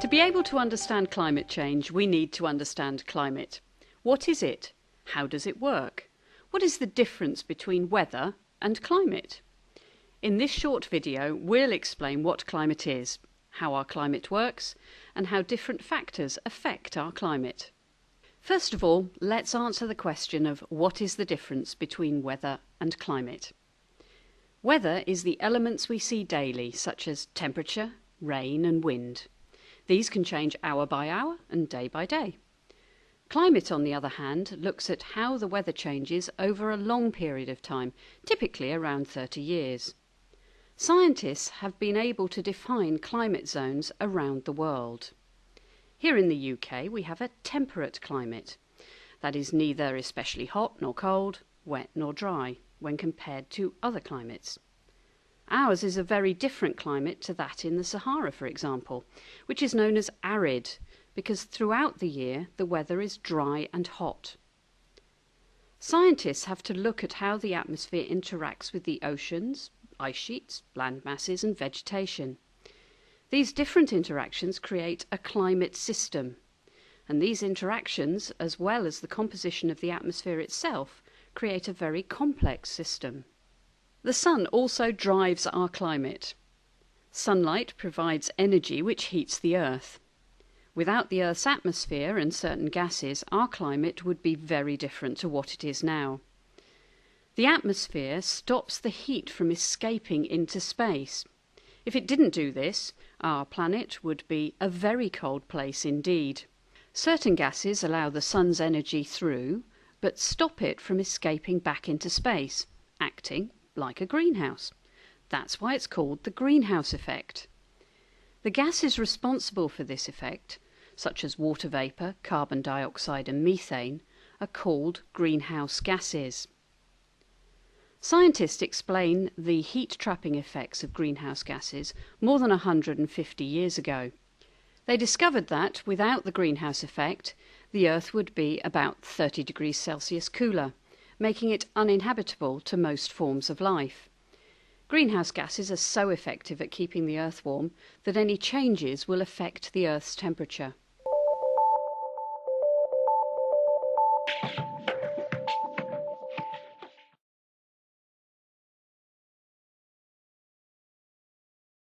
To be able to understand climate change, we need to understand climate. What is it? How does it work? What is the difference between weather and climate? In this short video, we'll explain what climate is, how our climate works, and how different factors affect our climate. First of all, let's answer the question of what is the difference between weather and climate. Weather is the elements we see daily, such as temperature, rain and wind. These can change hour by hour and day by day. Climate, on the other hand, looks at how the weather changes over a long period of time, typically around 30 years. Scientists have been able to define climate zones around the world. Here in the UK, we have a temperate climate. That is neither especially hot nor cold, wet nor dry, when compared to other climates. Ours is a very different climate to that in the Sahara, for example, which is known as arid, because throughout the year the weather is dry and hot. Scientists have to look at how the atmosphere interacts with the oceans, ice sheets, land masses and vegetation. These different interactions create a climate system, and these interactions, as well as the composition of the atmosphere itself, create a very complex system. The sun also drives our climate. Sunlight provides energy which heats the Earth. Without the Earth's atmosphere and certain gases, our climate would be very different to what it is now. The atmosphere stops the heat from escaping into space. If it didn't do this, our planet would be a very cold place indeed. Certain gases allow the sun's energy through, but stop it from escaping back into space, acting like a greenhouse. That's why it's called the greenhouse effect. The gases responsible for this effect, such as water vapour, carbon dioxide and methane, are called greenhouse gases. Scientists explain the heat-trapping effects of greenhouse gases more than 150 years ago. They discovered that, without the greenhouse effect, the Earth would be about 30 degrees Celsius cooler, making it uninhabitable to most forms of life. Greenhouse gases are so effective at keeping the Earth warm that any changes will affect the Earth's temperature.